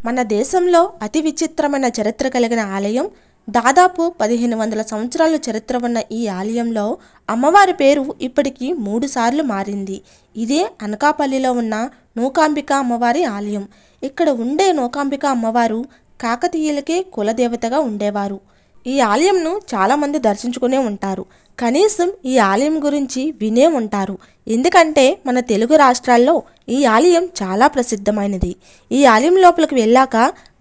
మన దేశంలో అతి విచిత్రమైన చరిత్ర కలిగిన ఆలయం, దాదాపు 1500 సంవత్సరాల చరిత్ర ఉన్న ఈ ఆలయంలో అమ్మవారి పేరు ఇప్పటికీ 3 సార్లు మారింది. ఇదే అనకాపల్లిలో ఉన్న నూకాంబిక అమ్మవారి ఆలయం. ఇక్కడ ఉండే నూకాంబిక అమ్మవారు కాకతీయులకే కులదేవతగా ఉండేవారు. ఈ ఆలయంను చాలామంది దర్శించుకునే ఉంటారు. కనీసం ఈ ఆలయం గురించి వినే ఉంటారు. ఎందుకంటే మన తెలుగు రాష్ట్రాల్లో ఈ ఆలయం చాలా ప్రసిద్ధమైనది. ఈ ఆలయం లోపలికి వెళ్ళాక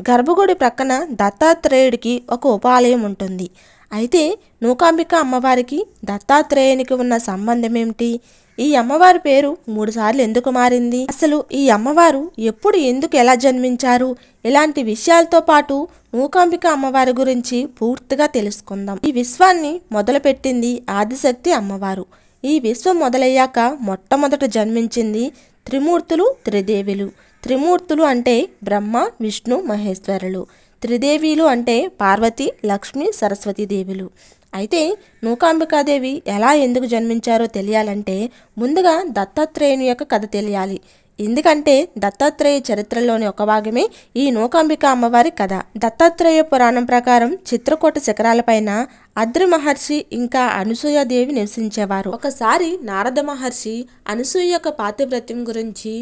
గర్భగుడి ప్రక్కన దత్తాత్రేయుడికి ఒక ఉపాలయం ఉంటుంది. అయితే నూకాంబిక అమ్మవారికి దత్తాత్రేయునికి ఉన్న సంబంధం ఏమిటి? ఈ అమ్మవారి పేరు 3 సార్లు ఎందుకు మారింది? అసలు ఈ అమ్మవారు ఎప్పుడు, ఎందుకు, ఎలా జన్మించారు? ఇలాంటి విషయాలతో పాటు నూకాంబిక అమ్మవారి గురించి పూర్తిగా తెలుసుకుందాం. ఈ విశ్వాన్ని మొదలుపెట్టింది ఆదిశక్తి అమ్మవారు. ఈ విశ్వం మొదలయ్యాక మొట్టమొదట జన్మించింది త్రిమూర్తులు, త్రిదేవులు. త్రిమూర్తులు అంటే బ్రహ్మ, విష్ణు, మహేశ్వరులు. త్రిదేవీలు అంటే పార్వతి, లక్ష్మి, సరస్వతీదేవులు. అయితే నూకాంబికాదేవి ఎలా, ఎందుకు జన్మించారో తెలియాలంటే ముందుగా దత్తాత్రేయుని యొక్క కథ తెలియాలి. ఎందుకంటే దత్తాత్రేయ చరిత్రలోని ఒక భాగమే ఈ నూకాంబిక అమ్మవారి కథ. దత్తాత్రేయ పురాణం ప్రకారం చిత్రకూట శిఖరాలపైన అద్రి మహర్షి ఇంకా అనసూయాదేవి నివసించేవారు. ఒకసారి నారద మహర్షి అనసూయ యొక్క పాతివ్రత్యం గురించి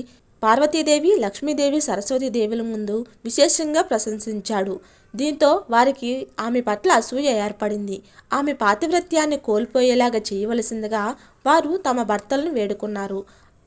పార్వతీదేవి, లక్ష్మీదేవి, సరస్వతీదేవుల ముందు విశేషంగా ప్రశంసించాడు. దీంతో వారికి ఆమె పట్ల అసూయ ఏర్పడింది. ఆమె పాతివ్రత్యాన్ని కోల్పోయేలాగా చేయవలసిందిగా వారు తమ భర్తలను వేడుకున్నారు.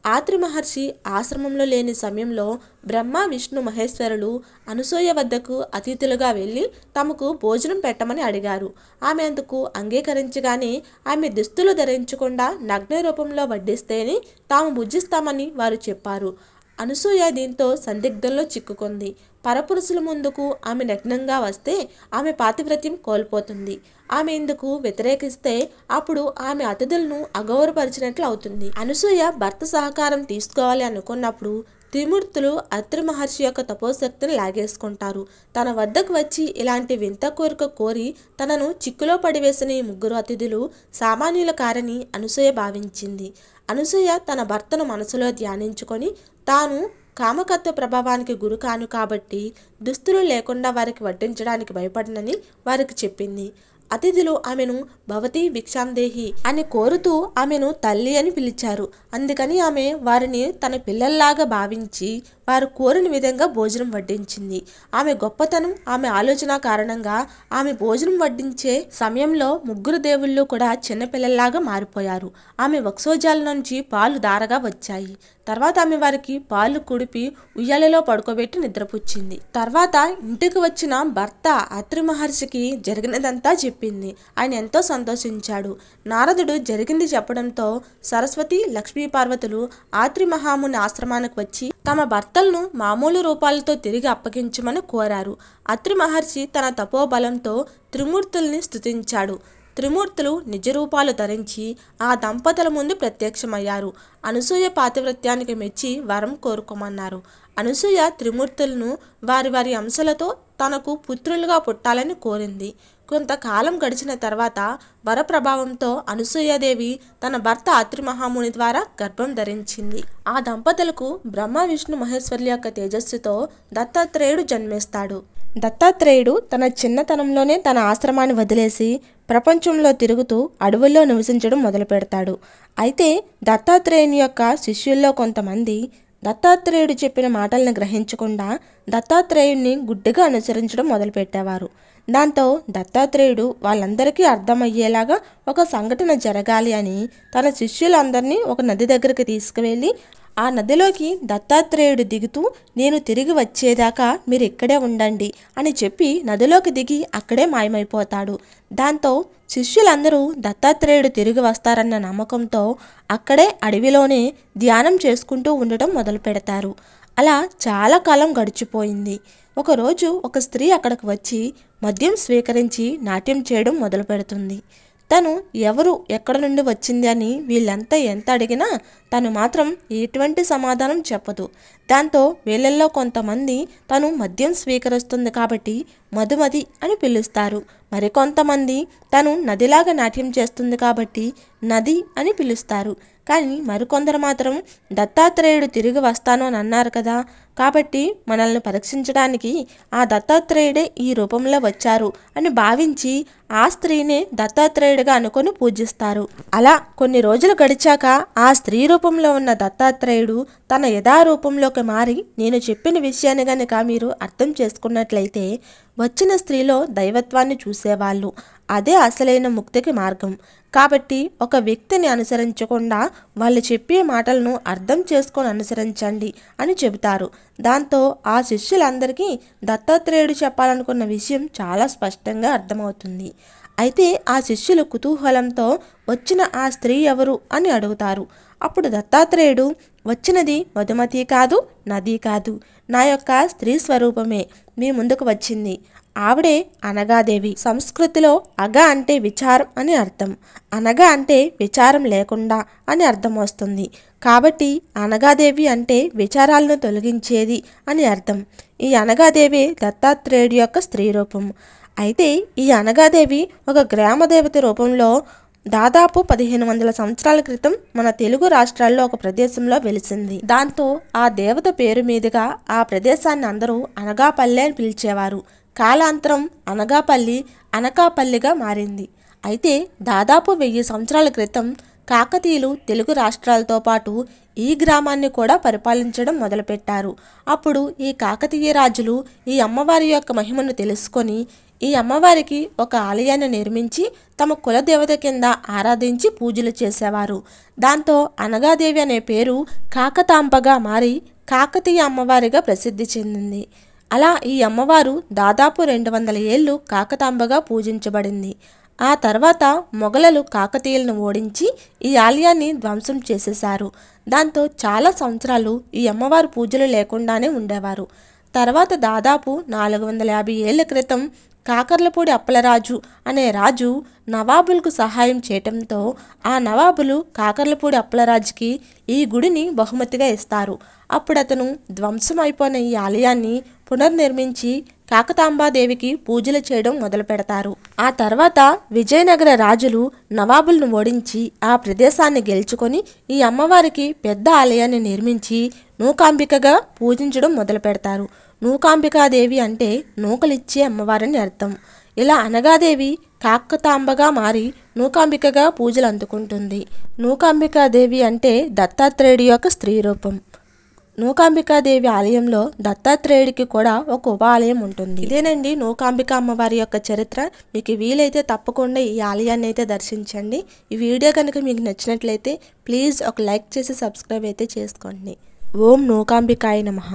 ఆత్రి మహర్షి ఆశ్రమంలో లేని సమయంలో బ్రహ్మ, విష్ణు, మహేశ్వరులు అనసూయ వద్దకు అతిథులుగా వెళ్ళి తమకు భోజనం పెట్టమని అడిగారు. ఆమె అందుకు అంగీకరించగానే ఆమె దుస్తులు ధరించకుండా నగ్న రూపంలో వడ్డిస్తేనే తాము భుజిస్తామని వారు చెప్పారు. అనసూయ దీంతో సందిగ్ధంలో చిక్కుకుంది. పరపురుషుల ముందుకు ఆమె నగ్నంగా వస్తే ఆమె పాతివ్రత్యం కోల్పోతుంది. ఆమె ఇందుకు వ్యతిరేకిస్తే అప్పుడు ఆమె అతిథులను అగౌరవపరిచినట్లు అవుతుంది. అనసూయ భర్త సహకారం తీసుకోవాలి అనుకున్నప్పుడు త్రిమూర్తులు అత్రి మహర్షి యొక్క తపోశక్తిని లాగేసుకుంటారు. తన వద్దకు వచ్చి ఇలాంటి వింత కోరిక కోరి తనను చిక్కులో పడివేసిన ఈ 3 అతిథులు సామాన్యుల కారని అనసూయ భావించింది. అనసూయ తన భర్తను మనసులో ధ్యానించుకొని తాను కామకత్వ ప్రభావానికి గురి కాను కాబట్టి దుస్తులు లేకుండా వారికి వడ్డించడానికి భయపడనని వారికి చెప్పింది. అతిథులు ఆమెను భవతి భిక్షాందేహి అని కోరుతూ ఆమెను తల్లి అని పిలిచారు. అందుకని ఆమె వారిని తన పిల్లల్లాగా భావించి వారు కోరిన విధంగా భోజనం వడ్డించింది. ఆమె గొప్పతనం, ఆమె ఆలోచన కారణంగా ఆమె భోజనం వడ్డించే సమయంలో 3 దేవుళ్ళు కూడా చిన్నపిల్లల్లాగా మారిపోయారు. ఆమె వక్షోజాల నుంచి పాలు ధారగా వచ్చాయి. తర్వాత ఆమె వారికి పాలు కుడిపి ఉయ్యాలలో పడుకోబెట్టి నిద్రపుచ్చింది. తర్వాత ఇంటికి వచ్చిన భర్త అత్రి మహర్షికి జరిగినదంతా చెప్పింది. ఆయన ఎంతో సంతోషించాడు. నారదుడు జరిగింది చెప్పడంతో సరస్వతి, లక్ష్మీ పార్వతులు ఆత్రి మహాముని ఆశ్రమానికి వచ్చి తమ భర్తలను మామూలు రూపాలతో తిరిగి అప్పగించమని కోరారు. అత్రి మహర్షి తన తపోబలంతో త్రిమూర్తుల్ని స్తుతించాడు. త్రిమూర్తులు నిజ రూపాలు ధరించి ఆ దంపతుల ముందు ప్రత్యక్షమయ్యారు. అనసూయ పాతివ్రత్యానికి మెచ్చి వరం కోరుకోమన్నారు. అనసూయ త్రిమూర్తులను వారి వారి అంశలతో తనకు పుత్రులుగా పుట్టాలని కోరింది. కొంతకాలం గడిచిన తర్వాత వరప్రభావంతో అనసూయాదేవి తన భర్త అత్రి మహాముని ద్వారా గర్భం ధరించింది. ఆ దంపతులకు బ్రహ్మ, విష్ణు, మహేశ్వరుల యొక్క తేజస్సుతో దత్తాత్రేయుడు జన్మిస్తాడు. దత్తాత్రేయుడు తన చిన్నతనంలోనే తన ఆశ్రమాన్ని వదిలేసి ప్రపంచంలో తిరుగుతూ అడవుల్లో నివసించడం మొదలు పెడతాడు. అయితే దత్తాత్రేయుని యొక్క శిష్యుల్లో కొంతమంది దత్తాత్రేయుడు చెప్పిన మాటలను గ్రహించకుండా దత్తాత్రేయుడిని గుడ్డిగా అనుసరించడం మొదలుపెట్టేవారు. దాంతో దత్తాత్రేయుడు వాళ్ళందరికీ అర్థమయ్యేలాగా ఒక సంఘటన జరగాలి అని తన శిష్యులందరినీ ఒక నది దగ్గరికి తీసుకువెళ్ళి ఆ నదిలోకి దత్తాత్రేయుడు దిగుతూ నేను తిరిగి వచ్చేదాకా మీరు ఇక్కడే ఉండండి అని చెప్పి నదిలోకి దిగి అక్కడే మాయమైపోతాడు. దాంతో శిష్యులందరూ దత్తాత్రేయుడు తిరిగి వస్తారన్న నమ్మకంతో అక్కడే అడవిలోనే ధ్యానం చేసుకుంటూ ఉండటం మొదలు పెడతారు. అలా చాలా కాలం గడిచిపోయింది. ఒకరోజు ఒక స్త్రీ అక్కడికి వచ్చి మద్యం స్వీకరించి నాట్యం చేయడం మొదలు పెడుతుంది. తను ఎవరు, ఎక్కడ నుండి వచ్చింది అని వీళ్ళంతా ఎంత అడిగినా తను మాత్రం ఎటువంటి సమాధానం చెప్పదు. దాంతో వీళ్ళల్లో కొంతమంది తను మద్యం స్వీకరిస్తుంది కాబట్టి మధుమతి అని పిలుస్తారు. మరికొంతమంది తను నదిలాగా నాట్యం చేస్తుంది కాబట్టి నది అని పిలుస్తారు. కానీ మరికొందరు మాత్రం దత్తాత్రేయుడు తిరిగి వస్తాను అని అన్నారు కదా, కాబట్టి మనల్ని పరీక్షించడానికి ఆ దత్తాత్రేయుడే ఈ రూపంలో వచ్చారు అని భావించి ఆ స్త్రీనే దత్తాత్రేయుడిగా అనుకొని పూజిస్తారు. అలా కొన్ని రోజులు గడిచాక ఆ స్త్రీ రూపంలో ఉన్న దత్తాత్రేయుడు తన యథారూపంలోకి మారి నేను చెప్పిన విషయాన్ని గనుక మీరు అర్థం చేసుకున్నట్లయితే వచ్చిన స్త్రీలో దైవత్వాన్ని చూసేవాళ్ళు. అదే అసలైన ముక్తికి మార్గం. కాబట్టి ఒక వ్యక్తిని అనుసరించకుండా వాళ్ళు చెప్పే మాటలను అర్థం చేసుకొని అనుసరించండి అని చెబుతారు. దాంతో ఆ శిష్యులందరికీ దత్తాత్రేయుడు చెప్పాలనుకున్న విషయం చాలా స్పష్టంగా అర్థమవుతుంది. అయితే ఆ శిష్యులు కుతూహలంతో వచ్చిన ఆ స్త్రీ ఎవరు అని అడుగుతారు. అప్పుడు దత్తాత్రేయుడు వచ్చినది మధుమతి కాదు, నది కాదు, నా యొక్క స్త్రీ స్వరూపమే మీ ముందుకు వచ్చింది. ఆవిడే అనగాదేవి. సంస్కృతిలో అగ అంటే విచారం అని అర్థం, అనగా అంటే విచారం లేకుండా అని అర్థం వస్తుంది. కాబట్టి అనగాదేవి అంటే విచారాలను తొలగించేది అని అర్థం. ఈ అనగాదేవి దత్తాత్రేయుడి యొక్క స్త్రీ రూపం. అయితే ఈ అనగాదేవి ఒక గ్రామదేవత రూపంలో దాదాపు 1500 సంవత్సరాల క్రితం మన తెలుగు రాష్ట్రాల్లో ఒక ప్రదేశంలో వెలిసింది. దాంతో ఆ దేవత పేరు మీదుగా ఆ ప్రదేశాన్ని అందరూ అనగాపల్లి అని పిలిచేవారు. కాలాంతరం అనగాపల్లి అనకాపల్లిగా మారింది. అయితే దాదాపు 1000 సంవత్సరాల క్రితం కాకతీయులు తెలుగు రాష్ట్రాలతో పాటు ఈ గ్రామాన్ని కూడా పరిపాలించడం మొదలుపెట్టారు. అప్పుడు ఈ కాకతీయ రాజులు ఈ అమ్మవారి యొక్క మహిమను తెలుసుకొని ఈ అమ్మవారికి ఒక ఆలయాన్ని నిర్మించి తమ కులదేవత కింద ఆరాధించి పూజలు చేసేవారు. దాంతో అనగాదేవి అనే పేరు కాకతాంబగా మారి కాకతీయ అమ్మవారిగా ప్రసిద్ధి చెందింది. అలా ఈ అమ్మవారు దాదాపు 200 ఏళ్ళు కాకతాంబగా పూజించబడింది. ఆ తర్వాత మొఘలులు కాకతీయులను ఓడించి ఈ ఆలయాన్ని ధ్వంసం చేసేశారు. దాంతో చాలా సంవత్సరాలు ఈ అమ్మవారు పూజలు లేకుండానే ఉండేవారు. తర్వాత దాదాపు 450 ఏళ్ల క్రితం కాకర్లపూడి అప్పలరాజు అనే రాజు నవాబులకు సహాయం చేయటంతో ఆ నవాబులు కాకర్లపూడి అప్పలరాజుకి ఈ గుడిని బహుమతిగా ఇస్తారు. అప్పుడు అతను ధ్వంసం అయిపోయిన ఈ ఆలయాన్ని పునర్నిర్మించి కాకతాంబాదేవికి పూజలు చేయడం మొదలు పెడతారు. ఆ తర్వాత విజయనగర రాజులు నవాబులను ఓడించి ఆ ప్రదేశాన్ని గెలుచుకొని ఈ అమ్మవారికి పెద్ద ఆలయాన్ని నిర్మించి నూకాంబికగా పూజించడం మొదలు పెడతారు. నూకాంబికాదేవి అంటే నూకలిచ్చే అమ్మవారని అర్థం. ఇలా అనగాదేవి కాకతాంబగా మారి నూకాంబికగా పూజలు అందుకుంటుంది. నూకాంబికాదేవి అంటే దత్తాత్రేయుడి యొక్క స్త్రీ రూపం. నూకాంబికాదేవి ఆలయంలో దత్తాత్రేయుడికి కూడా ఒక ఉపాలయం ఉంటుంది. ఇదేనండి నూకాంబిక అమ్మవారి యొక్క చరిత్ర. మీకు వీలైతే తప్పకుండా ఈ ఆలయాన్ని అయితే దర్శించండి. ఈ వీడియో కనుక మీకు నచ్చినట్లయితే ప్లీజ్ ఒక లైక్ చేసి సబ్స్క్రైబ్ అయితే చేసుకోండి. ఓం నూకాంబికాయ నమః.